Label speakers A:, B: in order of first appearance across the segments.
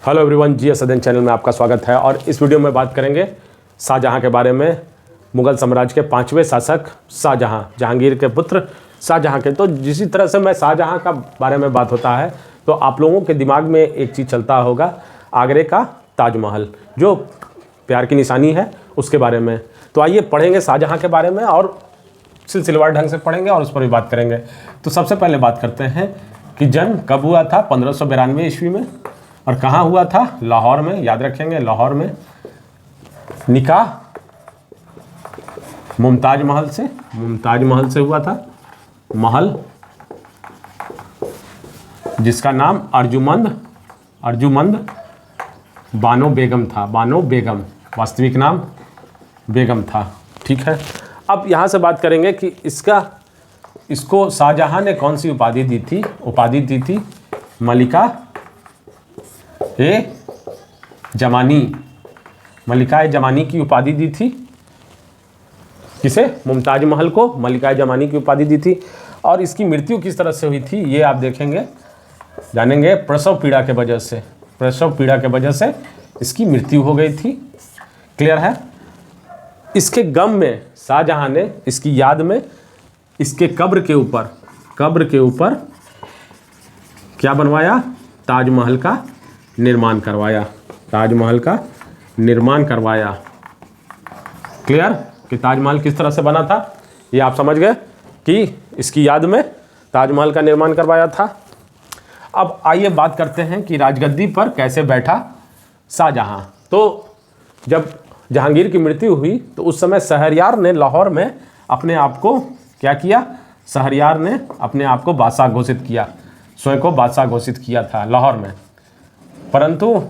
A: Hello everyone, जी सदन channel में आपका स्वागत है। और इस वीडियो में बात करेंगे शाहजहां के बारे में। मुगल साम्राज्य के 5वें शासक शाहजहां, जहांगीर के पुत्र शाहजहां के। तो जिसी तरह से मैं शाहजहां का बारे में बात होता है तो आप लोगों के दिमाग में एक चीज़ चलता होगा, आगरे का ताजमहल जो प्यार की निशानी है, उसके बारे में। तो आइए पढ़ेंगे शाहजहां के बारे में और सिलसिलेवार ढंग से पढ़ेंगे और उस पर भी बात करेंगे। तो सबसे पहले बात करते हैं कि जन्म कब हुआ था। 1592 ईस्वी में। और कहाँ हुआ था? लाहौर में। याद रखेंगे, लाहौर में। निकाह मुमताज महल से हुआ था। महल जिसका नाम अर्जुमंद बानो बेगम था। बानो बेगम, वास्तविक नाम बेगम था। ठीक है। अब यहाँ से बात करेंगे कि इसको शाहजहां ने कौन सी उपाधि दी थी? उपाधि दी थी मलिका जमानी की उपाधि दी थी। किसे? मुमताज महल को मलिका जमानी की उपाधि दी थी। और इसकी मृत्यु किस तरह से हुई थी ये आप देखेंगे, जानेंगे। प्रसव पीड़ा के वजह से इसकी मृत्यु हो गई थी। क्लियर है? इसके गम में शाहजहां ने इसकी याद में इसके कब्र के ऊपर क्या बनवाया? ताजमहल का निर्माण करवाया। क्लियर? कि ताजमहल किस तरह से बना था ये आप समझ गए कि इसकी याद में ताजमहल का निर्माण करवाया था। अब आइए बात करते हैं कि राजगद्दी पर कैसे बैठा शाहजहां। तो जब जहांगीर की मृत्यु हुई तो उस समय शहरयार ने लाहौर में अपने आप को क्या किया? शहरयार ने अपने आप को बादशाह घोषित किया, स्वयं को बादशाह घोषित किया था लाहौर में। परंतु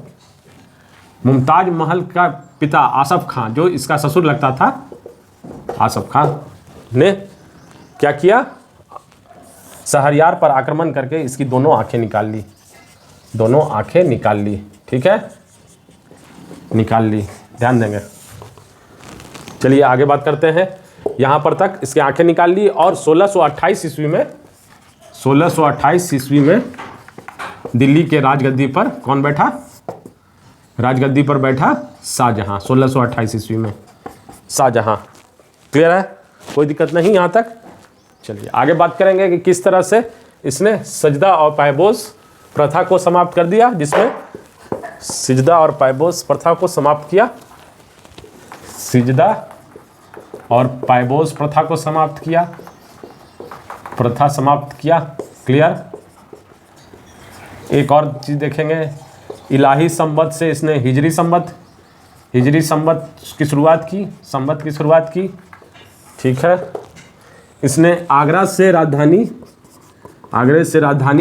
A: मुमताज महल का पिता आसफ खां, जो इसका ससुर लगता था, आसफ खां ने क्या किया? शहरयार पर आक्रमण करके इसकी दोनों आंखें निकाल ली। ठीक है, निकाल ली। ध्यान देंगे। चलिए आगे बात करते हैं। यहाँ पर तक इसकी आंखें निकाल ली। और 1628 ईस्वी में दिल्ली के राजगद्दी पर कौन बैठा? राजगद्दी पर बैठा शाहजहां। 1628 ईस्वी में शाहजहां। क्लियर है? कोई दिक्कत नहीं यहाँ तक। चलिए आगे बात करेंगे कि किस तरह से इसने सजदा और पायपोस प्रथा को समाप्त कर दिया। जिसमें सजदा और पायपोस प्रथा को समाप्त किया। सजदा और पायपोस प्रथा को समाप्त किया। क्लियर? एक और चीज़ देखेंगे, इलाही संवत से इसने हिजरी संवत की शुरुआत की। ठीक है। इसने आगरा से राजधानी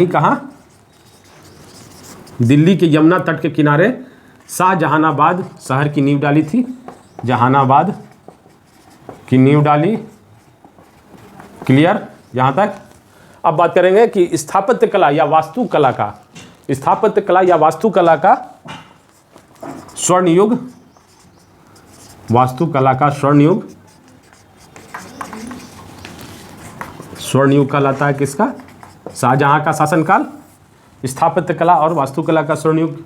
A: कहाँ? दिल्ली के यमुना तट के किनारे शाहजहानाबाद शहर की नींव डाली थी। जहानाबाद की नींव डाली। क्लियर यहाँ तक? अब बात करेंगे कि स्थापत्य कला या वास्तुकला का स्वर्ण युग कहलाता है। किसका? शाहजहां का शासनकाल स्थापत्य कला और वास्तुकला का स्वर्ण युग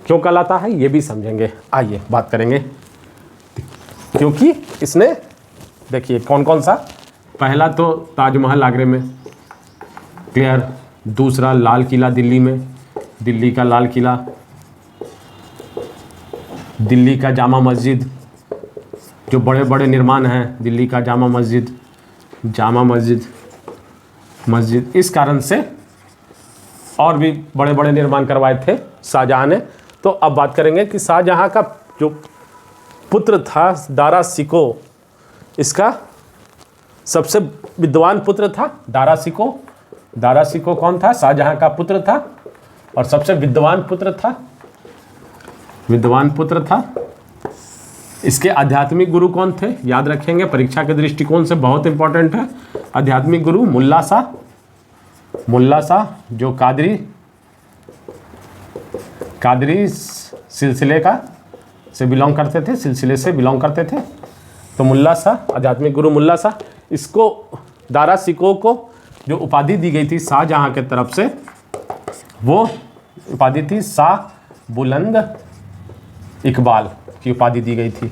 A: क्यों कहलाता है ये भी समझेंगे। आइए बात करेंगे। क्योंकि इसने देखिए कौन सा, पहला तो ताजमहल आगरे में। क्लियर? दूसरा लाल किला दिल्ली में, दिल्ली का लाल किला। दिल्ली का जामा मस्जिद, जो बड़े बड़े निर्माण हैं, दिल्ली का जामा मस्जिद। इस कारण से और भी बड़े बड़े निर्माण करवाए थे शाहजहां ने। तो अब बात करेंगे कि शाहजहां का जो पुत्र था दारा शिको, इसका सबसे विद्वान पुत्र था दारा शिको कौन था? शाहजहां का पुत्र था और सबसे विद्वान पुत्र था। इसके आध्यात्मिक गुरु कौन थे? याद रखेंगे, परीक्षा के दृष्टिकोण से बहुत इंपॉर्टेंट है। आध्यात्मिक गुरु मुल्ला शाह, जो कादरी सिलसिले से बिलोंग करते थे। तो मुल्ला शाह, आध्यात्मिक गुरु मुल्ला शाह। इसको दारा शिको को जो उपाधि दी गई थी शाहजहां के तरफ से, वो उपाधि थी शाह बुलंद इकबाल की उपाधि दी गई थी।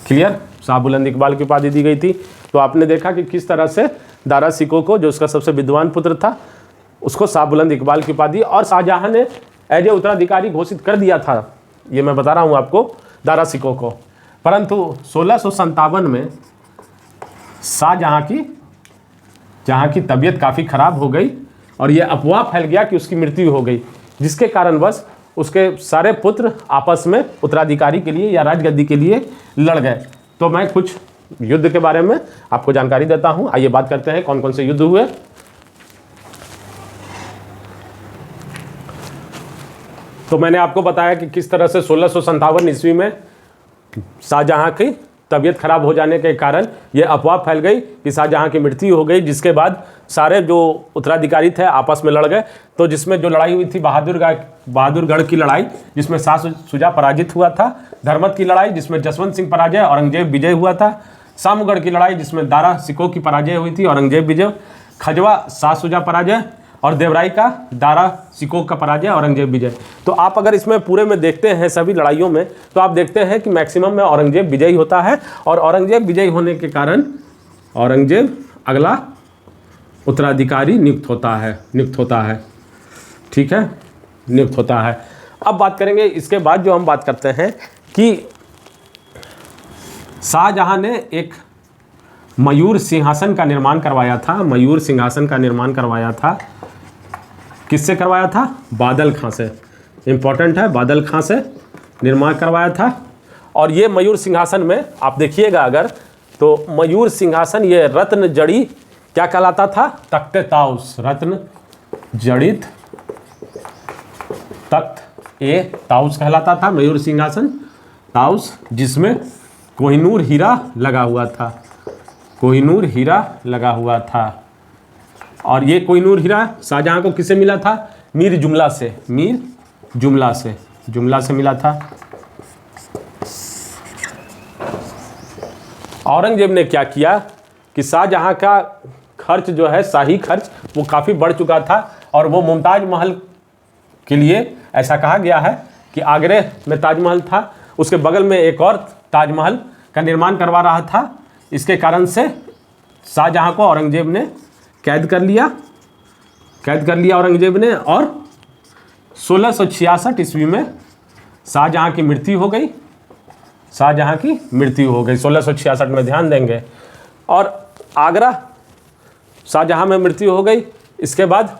A: क्लियर, शाह बुलंद इकबाल की उपाधि दी गई थी। तो आपने देखा कि किस तरह से दारा सिकों को, जो उसका सबसे विद्वान पुत्र था, उसको शाह बुलंद इकबाल की उपाधि और शाहजहां ने एज ए उत्तराधिकारी घोषित कर दिया था, ये मैं बता रहा हूँ आपको, दारा सिकों को। परंतु 1657 में शाहजहां की तबीयत काफ़ी ख़राब हो गई और ये अफवाह फैल गया कि उसकी मृत्यु हो गई, जिसके कारणवश उसके सारे पुत्र आपस में उत्तराधिकारी के लिए या राजगद्दी के लिए लड़ गए। तो मैं कुछ युद्ध के बारे में आपको जानकारी देता हूं। आइए बात करते हैं कौन कौन से युद्ध हुए। तो मैंने आपको बताया कि किस तरह से 1657 ईस्वी में शाहजहां की तबीयत खराब हो जाने के कारण ये अफवाह फैल गई कि शाहजहां की मृत्यु हो गई, जिसके बाद सारे जो उत्तराधिकारी थे आपस में लड़ गए। तो जिसमें जो लड़ाई हुई थी बहादुरगढ़ की लड़ाई, जिसमें शाह शुजा पराजित हुआ था, धर्मत की लड़ाई जिसमें जसवंत सिंह पराजय औरंगजेब विजय हुआ था, सामूगढ़ की लड़ाई जिसमें दारा सिकों की पराजय हुई थी औरंगजेब विजय, खजवा शाह शुजा पराजय और देवराई का दारा सिकों का पराजय औरंगजेब विजय। तो आप अगर इसमें पूरे में देखते हैं सभी लड़ाइयों में, तो आप देखते हैं कि मैक्सिमम में औरंगजेब विजयी होता है और औरंगजेब विजयी होने के कारण औरंगजेब अगला उत्तराधिकारी नियुक्त होता है। ठीक है, नियुक्त होता है। अब बात करेंगे इसके बाद, जो हम बात करते हैं कि शाहजहां ने एक मयूर सिंहासन का निर्माण करवाया था। मयूर सिंहासन का निर्माण करवाया था, किससे करवाया था? बादल खां से। इंपॉर्टेंट है, बादल खां से निर्माण करवाया था। और ये मयूर सिंहासन में आप देखिएगा अगर, तो मयूर सिंहासन ये रत्न जड़ी क्या कहलाता था? तख्ते ताउस, रत्न जड़ित तख्त ए ताउस कहलाता था मयूर सिंहासन ताउस, जिसमें कोहिनूर हीरा लगा हुआ था। कोहिनूर हीरा लगा हुआ था। और ये कोहिनूर हीरा शाहजहां को किससे मिला था? मीर जुमला से मिला था। औरंगजेब ने क्या किया कि शाहजहां का खर्च जो है, शाही खर्च, वो काफ़ी बढ़ चुका था और वो मुमताज महल के लिए ऐसा कहा गया है कि आगरे में ताजमहल था, उसके बगल में एक और ताजमहल का निर्माण करवा रहा था। इसके कारण से शाहजहां को औरंगजेब ने कैद कर लिया औरंगजेब ने। और 1666 ईस्वी में शाहजहां की मृत्यु हो गई। 1666 में ध्यान देंगे। और आगरा शाहजहां में मृत्यु हो गई। इसके बाद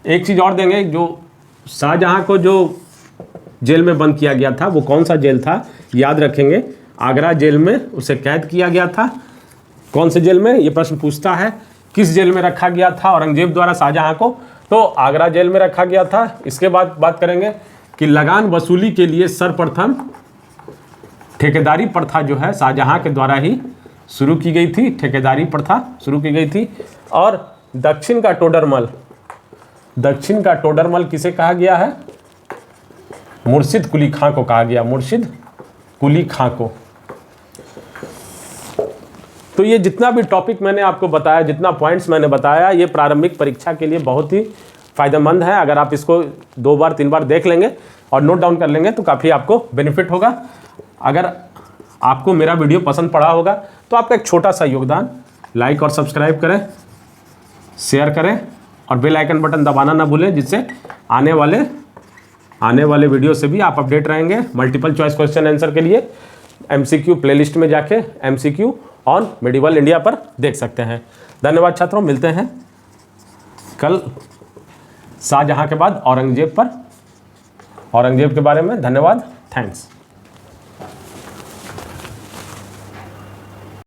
A: एक चीज़ और देंगे, जो शाहजहां को जो जेल में बंद किया गया था, वो कौन सा जेल था याद रखेंगे। आगरा जेल में उसे कैद किया गया था। कौन से जेल में, ये प्रश्न पूछता है। किस जेल में रखा गया था औरंगजेब द्वारा शाहजहां को? तो आगरा जेल में रखा गया था। इसके बाद बात करेंगे कि लगान वसूली के लिए सर्वप्रथम ठेकेदारी प्रथा जो है शाहजहां के द्वारा ही शुरू की गई थी। ठेकेदारी प्रथा शुरू की गई थी। और दक्षिण का टोडरमल किसे कहा गया है? मुर्शिद कुली खां को कहा गया, मुर्शिद कुली खां को। तो ये जितना भी टॉपिक मैंने आपको बताया, जितना पॉइंट्स मैंने बताया, ये प्रारंभिक परीक्षा के लिए बहुत ही फ़ायदेमंद है। अगर आप इसको 2 बार 3 बार देख लेंगे और नोट डाउन कर लेंगे तो काफ़ी आपको बेनिफिट होगा। अगर आपको मेरा वीडियो पसंद पड़ा होगा तो आपका एक छोटा सा योगदान, लाइक और सब्सक्राइब करें, शेयर करें और बेल आइकन बटन दबाना ना भूलें, जिससे आने वाले वीडियो से भी आप अपडेट रहेंगे। मल्टीपल चॉइस क्वेश्चन आंसर के लिए MCQ प्लेलिस्ट में जाके MCQ ऑन मेडिवल इंडिया पर देख सकते हैं। धन्यवाद छात्रों, मिलते हैं कल शाहजहां के बाद औरंगजेब के बारे में। धन्यवाद, थैंक्स।